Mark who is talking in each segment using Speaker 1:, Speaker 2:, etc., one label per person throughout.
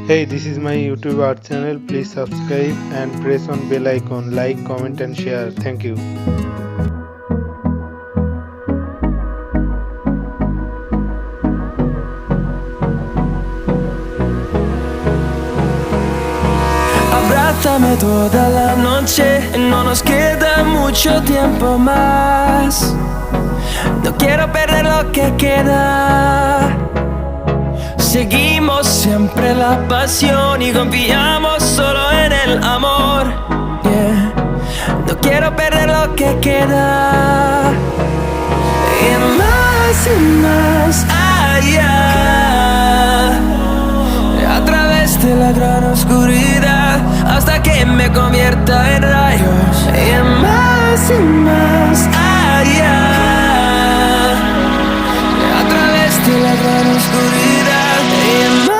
Speaker 1: Hey, this is my YouTube art channel. Please subscribe and press on bell icon. Like, comment and share. Thank you.
Speaker 2: Abrázame toda la noche, no nos queda mucho tiempo más. No quiero perder lo que queda. Seguimos siempre la pasión y confiamos solo en el amor. Yeah. No quiero perder lo que queda. Y más allá, a través de la gran oscuridad, hasta que me convierta en rayos. Y más allá, a través de la gran oscuridad. Y más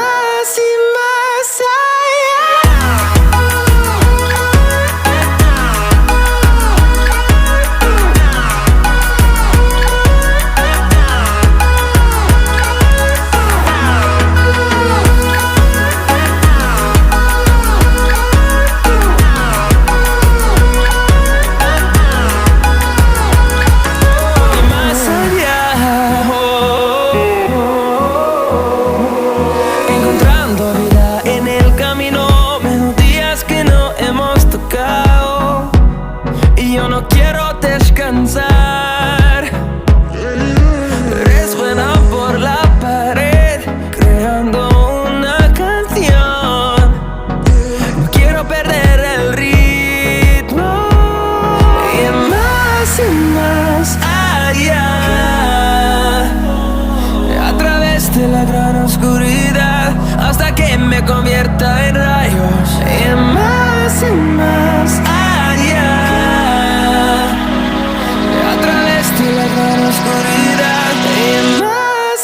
Speaker 2: quiero descansar. Resuena por la pared, creando una canción. No quiero perder el ritmo. Y más allá, a través de la gran oscuridad, hasta que me convierta en rayos. Y más allá, la gran oscuridad. Y más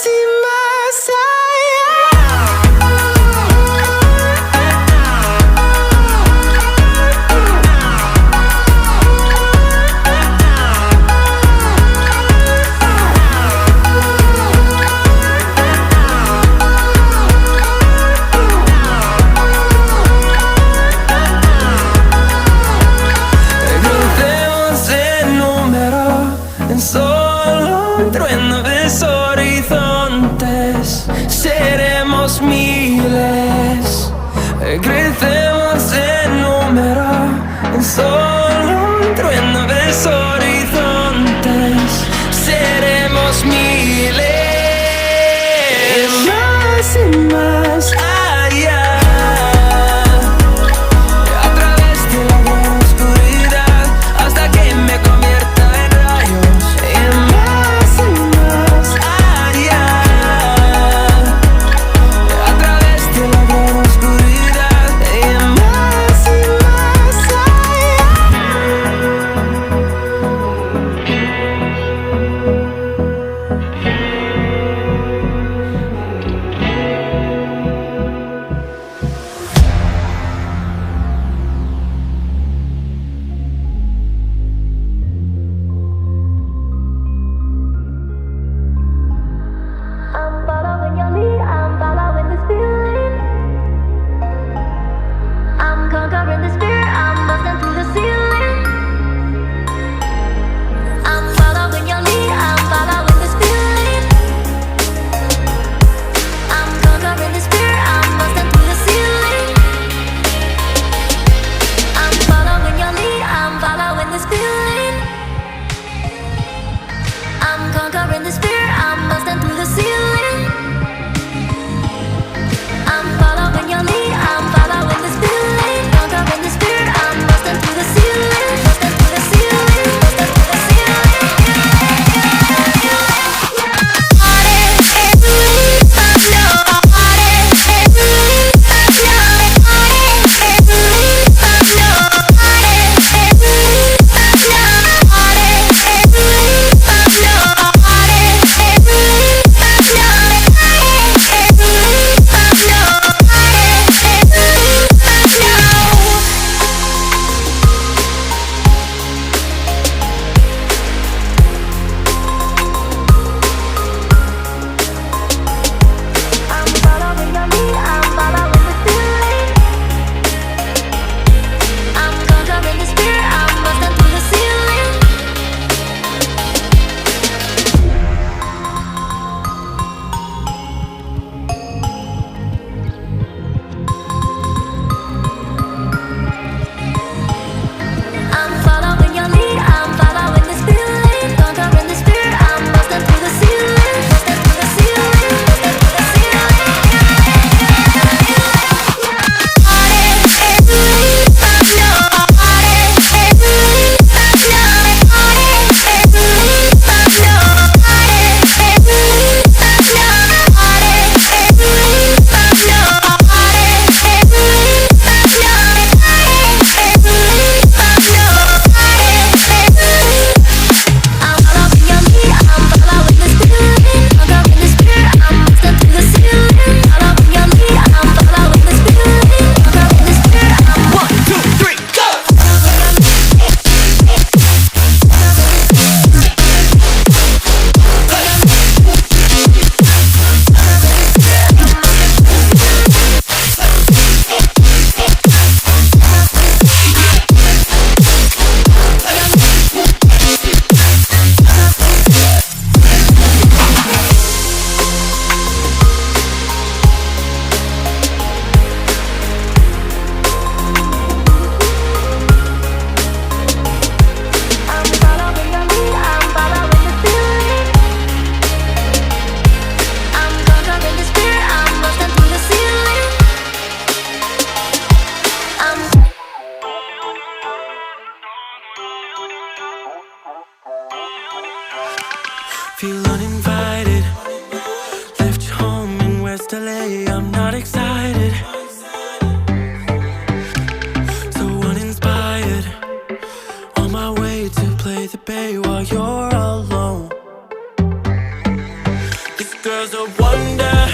Speaker 2: girl's a wonder.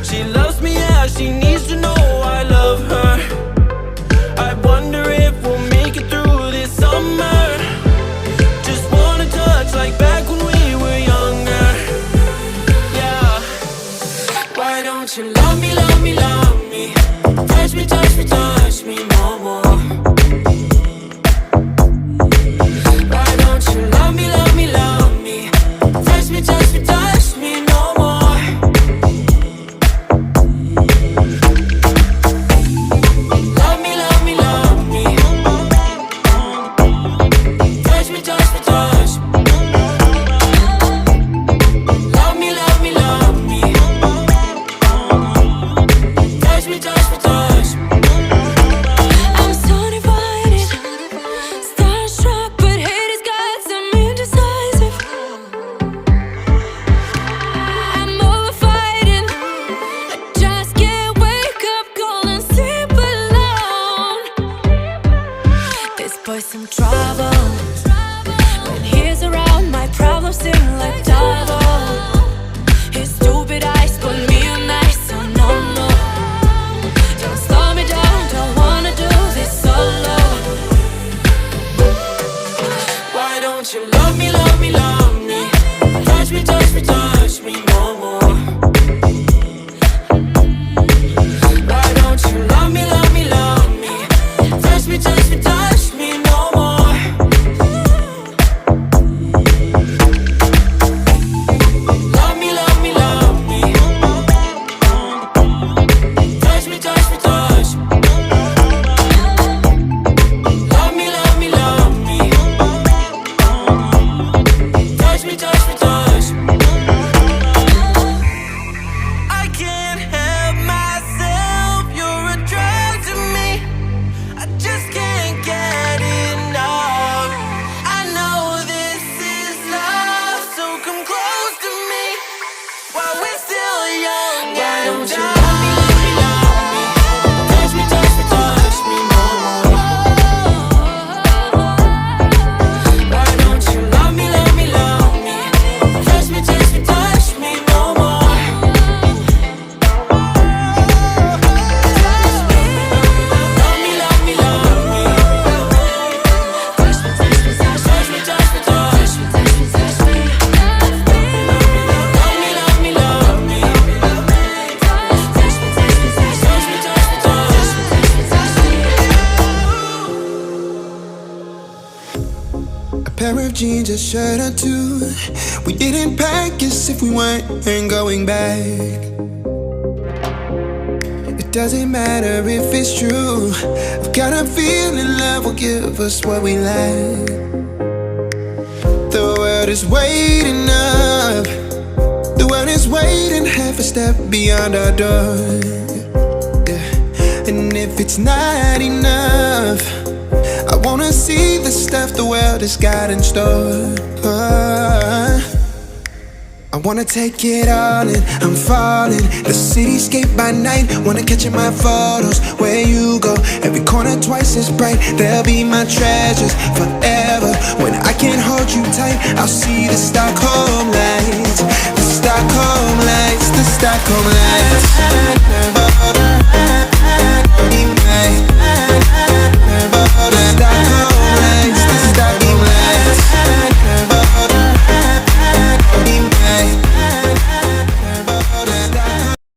Speaker 2: She loves me, yeah, she needs to know I love her. I wonder if we'll make it through this summer. Just wanna touch like back when we were younger. Yeah. Why don't you love me, love me, love me? Touch me, touch me, touch me no more. Why don't you love me, love me, love me? Touch me, touch me, touch me no more. Love me, love me, love me. Touch me, touch me, touch me. Love me, love me, love me. Touch me, touch me, touch me.
Speaker 3: I'm so divided, starstruck, but hate has got some indecisive. I'm over fighting, I just can't wake up cold and sleep alone. This boy's some trouble. When he's around, my problems seem like double. His stupid eyes put me on ice, so no more. Don't slow me down, don't wanna do this solo.
Speaker 2: Why don't you love me, love me, love me? Touch me, touch me, touch me no more. Why don't you love me, love me, love me? Touch me, touch me, touch me no more. Love me, love me, love me. Touch me, touch me, touch me. Love me, love me, love me. Touch me, touch me, touch me. I can't help myself, you're a drug to me. I just can't get enough. I know this is love, so come close to me while we're still young. Why don't you love me, love me, love me? Touch me, touch me, touch me no more. Why don't you love me, love me, love me? Touch me, touch me, touch me no more. Love me, love me, love me. Touch me, touch me, touch me, touch me, touch me, touch me, touch me. Love me, love me, love me. Touch me, touch me, touch me, touch me, touch me, touch me.
Speaker 4: A pair of jeans, a shirt or two. We didn't pack as if we weren't going back. It doesn't matter if it's true. I've got a feeling love will give us what we lack. The world is waiting up. The world is waiting half a step beyond our door. Yeah. And if it's not enough, I wanna see the stuff the world has got in store. I wanna take it all in, I'm falling. The cityscape by night, wanna catch in my photos. Where you go, every corner twice as bright. They'll be my treasures forever. When I can't hold you tight, I'll see the Stockholm lights. The Stockholm lights, the Stockholm lights.